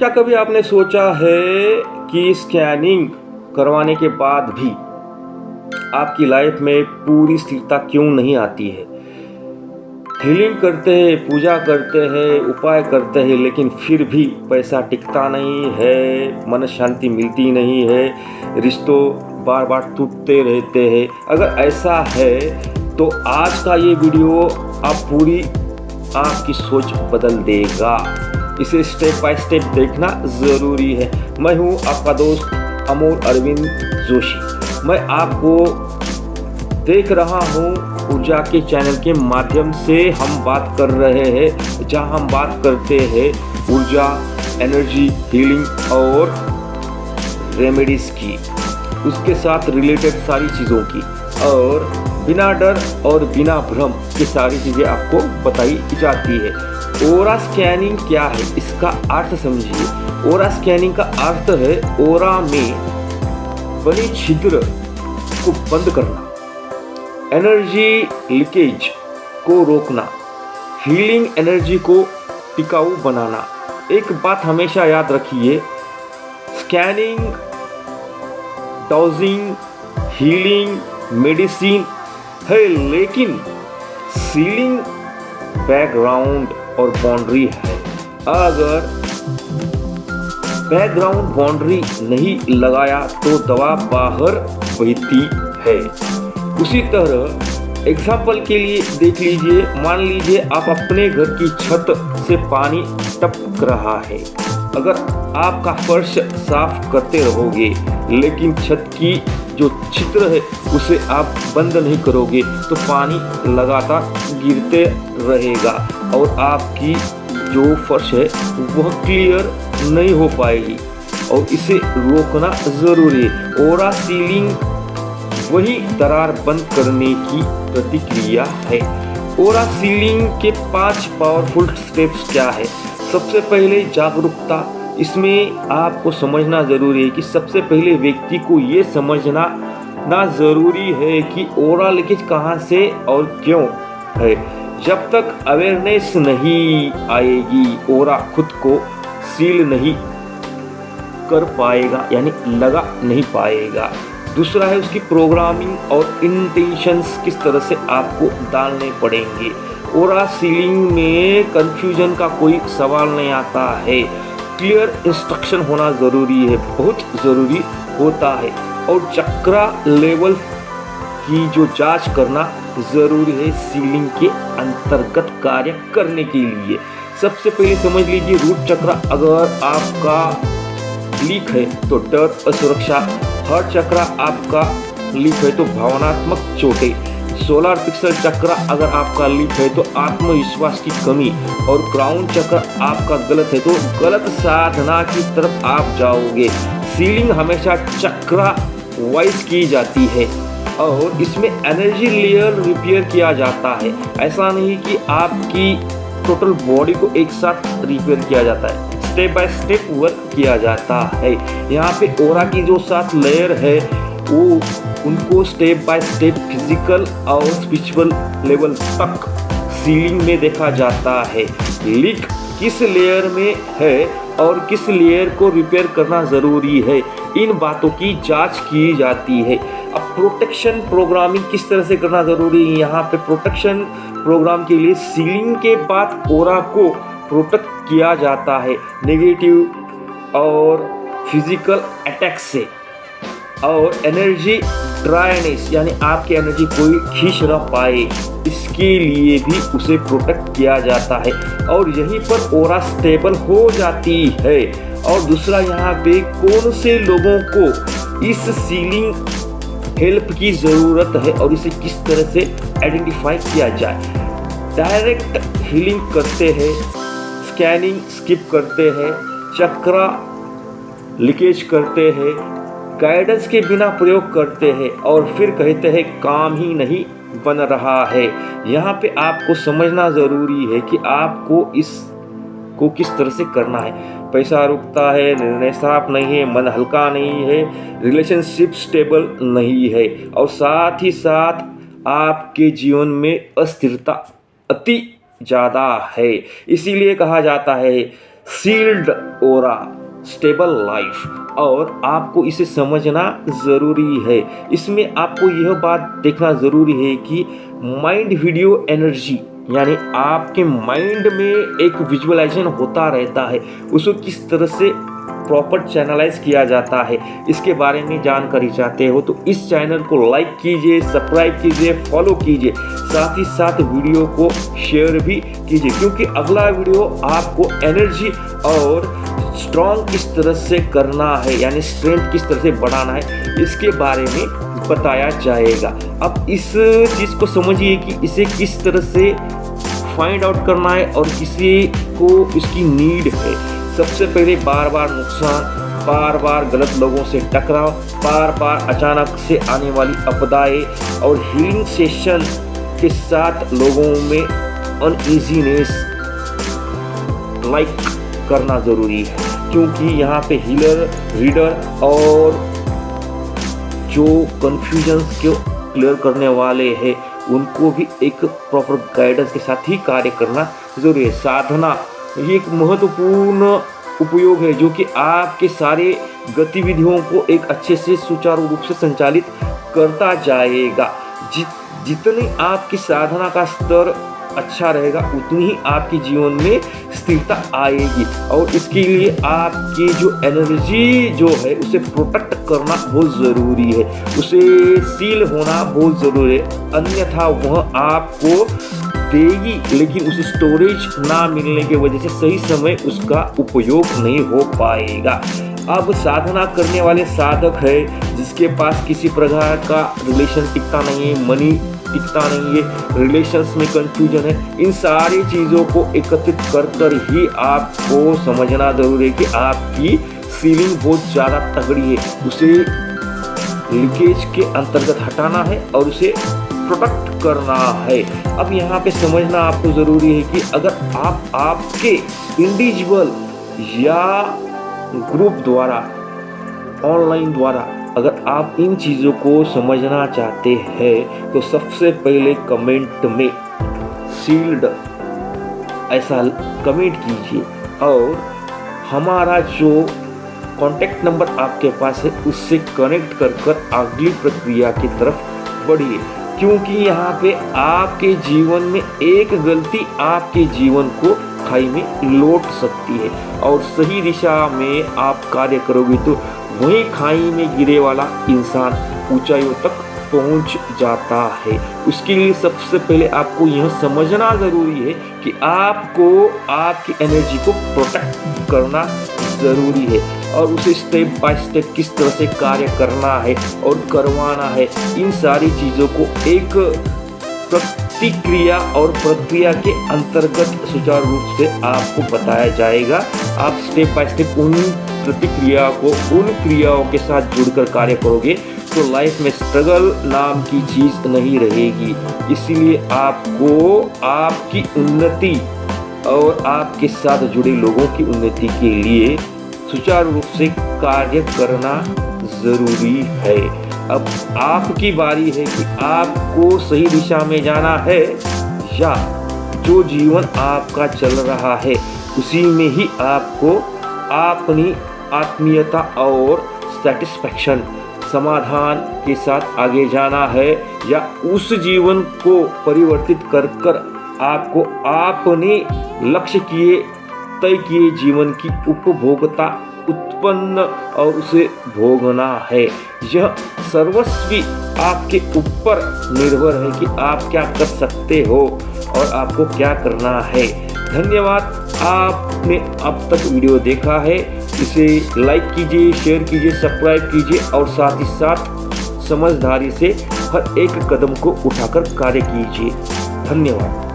क्या कभी आपने सोचा है कि स्कैनिंग करवाने के बाद भी आपकी लाइफ में पूरी स्थिरता क्यों नहीं आती है? हीलिंग करते हैं, पूजा करते हैं, उपाय करते हैं, लेकिन फिर भी पैसा टिकता नहीं है, मन शांति मिलती नहीं है, रिश्तों बार बार टूटते रहते हैं। अगर ऐसा है तो आज का ये वीडियो आपकी सोच बदल देगा। इसे स्टेप बाय स्टेप देखना ज़रूरी है। मैं हूँ आपका दोस्त अमोल अरविंद जोशी। मैं आपको देख रहा हूँ ऊर्जा के चैनल के माध्यम से हम बात कर रहे हैं, जहाँ हम बात करते हैं ऊर्जा, एनर्जी, हीलिंग और रेमेडीज़ की, उसके साथ रिलेटेड सारी चीज़ों की, और बिना डर और बिना भ्रम की सारी चीज़ें आपको बताई जाती है। ओरा स्कैनिंग क्या है, इसका अर्थ समझिए। ओरा स्कैनिंग का अर्थ है ओरा में बने छिद्र को बंद करना, एनर्जी लीकेज को रोकना, हीलिंग एनर्जी को टिकाऊ बनाना। एक बात हमेशा याद रखिए, स्कैनिंग, डाउजिंग, हीलिंग, मेडिसिन है, लेकिन सीलिंग बैकग्राउंड और बाउंड्री है। अगर बैकग्राउंड बाउंड्री नहीं लगाया तो दवा बाहर बहती है। उसी तरह एग्जाम्पल के लिए देख लीजिए, मान लीजिए आप अपने घर की छत से पानी टपक रहा है। अगर आपका फर्श साफ करते रहोगे लेकिन छत की जो छिद्र है उसे आप बंद नहीं करोगे तो पानी लगातार गिरते रहेगा और आपकी जो फर्श है वह क्लियर नहीं हो पाएगी, और इसे रोकना ज़रूरी है। ओरा सीलिंग वही दरार बंद करने की प्रतिक्रिया है। ओरा सीलिंग के 5 पावरफुल स्टेप्स क्या है? सबसे पहले जागरूकता। इसमें आपको समझना ज़रूरी है कि सबसे पहले व्यक्ति को ये समझना ज़रूरी है कि ओरा लीकेज कहाँ से और क्यों है। जब तक अवेयरनेस नहीं आएगी, ओरा खुद को सील नहीं कर पाएगा, यानी लगा नहीं पाएगा। दूसरा है उसकी प्रोग्रामिंग और इंटेंशंस, किस तरह से आपको डालने पड़ेंगे। ओरा सीलिंग में कंफ्यूजन का कोई सवाल नहीं आता है। क्लियर इंस्ट्रक्शन होना ज़रूरी है, बहुत ज़रूरी होता है। और चक्रा लेवल की जो जांच करना ज़रूरी है सीलिंग के अंतर्गत कार्य करने के लिए। सबसे पहले समझ लीजिए रूट चक्र अगर आपका लीक है तो डर, असुरक्षा। हर चक्र आपका लीक है तो भावनात्मक चोटें। सोलर पिक्सल चक्र अगर आपका लीक है तो आत्मविश्वास की कमी। और क्राउन चक्र आपका गलत है तो गलत साधना की तरफ आप जाओगे। सीलिंग हमेशा चक्र वाइज की जाती है और इसमें एनर्जी लेयर रिपेयर किया जाता है। ऐसा नहीं कि आपकी टोटल बॉडी को एक साथ रिपेयर किया जाता है, स्टेप बाय स्टेप वर्क किया जाता है। यहाँ पे ओरा की जो 7 लेयर है वो उनको स्टेप बाय स्टेप फिजिकल और स्पिरिचुअल लेवल तक सीलिंग में देखा जाता है। लीक किस लेयर में है और किस लेयर को रिपेयर करना ज़रूरी है, इन बातों की जांच की जाती है। अब प्रोटेक्शन प्रोग्रामिंग किस तरह से करना ज़रूरी है। यहाँ पे प्रोटेक्शन प्रोग्राम के लिए सीलिंग के बाद ओरा को प्रोटेक्ट किया जाता है नेगेटिव और फिजिकल अटैक से, और एनर्जी ड्राइनेस, यानी आपकी एनर्जी कोई खींच ना पाए, इसके लिए भी उसे प्रोटेक्ट किया जाता है और यहीं पर ओरा स्टेबल हो जाती है। और दूसरा, यहाँ पे कौन से लोगों को इस सीलिंग हेल्प की ज़रूरत है और इसे किस तरह से आइडेंटिफाई किया जाए। डायरेक्ट हीलिंग करते हैं, स्कैनिंग स्किप करते हैं, चक्रा लीकेज करते हैं, गाइडेंस के बिना प्रयोग करते हैं और फिर कहते हैं काम ही नहीं बन रहा है। यहाँ पे आपको समझना ज़रूरी है कि आपको इसको किस तरह से करना है। पैसा रुकता है, निर्णय साफ नहीं है, मन हल्का नहीं है, रिलेशनशिप स्टेबल नहीं है, और साथ ही साथ आपके जीवन में अस्थिरता अति ज़्यादा है। इसीलिए कहा जाता है सील्ड ओरा, स्टेबल लाइफ, और आपको इसे समझना ज़रूरी है। इसमें आपको यह बात देखना ज़रूरी है कि माइंड वीडियो एनर्जी, यानी आपके माइंड में एक विजुअलाइजेशन होता रहता है, उसको किस तरह से प्रॉपर चैनलाइज किया जाता है, इसके बारे में जानकारी चाहते हो तो इस चैनल को लाइक कीजिए, सब्सक्राइब कीजिए, फॉलो कीजिए, साथ ही साथ वीडियो को शेयर भी कीजिए, क्योंकि अगला वीडियो आपको एनर्जी और स्ट्रॉन्ग किस तरह से करना है, यानी स्ट्रेंथ किस तरह से बढ़ाना है, इसके बारे में बताया जाएगा। अब इस चीज़ को समझिए कि इसे किस तरह से फाइंड आउट करना है और किसी को इसकी नीड है। सबसे पहले बार बार नुकसान, बार बार गलत लोगों से टकराव, बार बार अचानक से आने वाली आपदाएं और हीलिंग सेशन के साथ लोगों में अनईजीनेस लाइक करना ज़रूरी है, क्योंकि यहाँ पे हीलर, रीडर और जो कन्फ्यूजन्स को क्लियर करने वाले हैं उनको भी एक प्रॉपर गाइडेंस के साथ ही कार्य करना ज़रूरी है। साधना ये एक महत्वपूर्ण उपयोग है जो कि आपके सारे गतिविधियों को एक अच्छे से सुचारू रूप से संचालित करता जाएगा। जितनी आपकी साधना का स्तर अच्छा रहेगा उतनी ही आपके जीवन में स्थिरता आएगी, और इसके लिए आपकी जो एनर्जी जो है उसे प्रोटेक्ट करना बहुत ज़रूरी है, उसे सील होना बहुत ज़रूरी है, अन्यथा वह आपको देगी लेकिन उसे स्टोरेज ना मिलने की वजह से सही समय उसका उपयोग नहीं हो पाएगा। अब साधना करने वाले साधक है जिसके पास किसी प्रकार का रिलेशन टिकता नहीं है, मनी टिकता नहीं है, रिलेशंस में कंफ्यूजन है, इन सारी चीज़ों को एकत्रित कर ही आपको समझना जरूरी है कि आपकी सीलिंग बहुत ज़्यादा तगड़ी है, उसे लीकेज के अंतर्गत हटाना है और उसे प्रोटेक्ट करना है। अब यहाँ पे समझना आपको ज़रूरी है कि अगर आप आपके इंडिविजुअल या ग्रुप द्वारा, ऑनलाइन द्वारा अगर आप इन चीज़ों को समझना चाहते हैं तो सबसे पहले कमेंट में सील्ड ऐसा कमेंट कीजिए और हमारा जो कॉन्टैक्ट नंबर आपके पास है उससे कनेक्ट कर अगली प्रक्रिया की तरफ बढ़िए, क्योंकि यहाँ पे आपके जीवन में एक गलती आपके जीवन को खाई में लौट सकती है, और सही दिशा में आप कार्य करोगे तो वही खाई में गिरे वाला इंसान ऊंचाइयों तक पहुंच जाता है। उसके लिए सबसे पहले आपको यह समझना ज़रूरी है कि आपको आपकी एनर्जी को प्रोटेक्ट करना ज़रूरी है और उसे स्टेप बाय स्टेप किस तरह से कार्य करना है और करवाना है, इन सारी चीज़ों को एक प्रतिक्रिया और प्रक्रिया के अंतर्गत सुचारू रूप से आपको बताया जाएगा। आप स्टेप बाय स्टेप उन प्रतिक्रिया को उन क्रियाओं के साथ जुड़कर कार्य करोगे तो लाइफ में स्ट्रगल नाम की चीज़ नहीं रहेगी। इसीलिए आपको आपकी उन्नति और आपके साथ जुड़े लोगों की उन्नति के लिए सुचारू रूप से कार्य करना ज़रूरी है। अब आपकी बारी है कि आपको सही दिशा में जाना है या जो जीवन आपका चल रहा है उसी में ही आपको अपनी आत्मीयता और सेटिस्फैक्शन समाधान के साथ आगे जाना है, या उस जीवन को परिवर्तित कर आपको अपने लक्ष्य किए तय किए जीवन की उपभोक्ता उत्पन्न और उसे भोगना है। यह सर्वस्वी आपके ऊपर निर्भर है कि आप क्या कर सकते हो और आपको क्या करना है। धन्यवाद, आपने अब तक वीडियो देखा है, इसे लाइक कीजिए, शेयर कीजिए, सब्सक्राइब कीजिए और साथ ही साथ समझदारी से हर एक कदम को उठाकर कार्य कीजिए। धन्यवाद।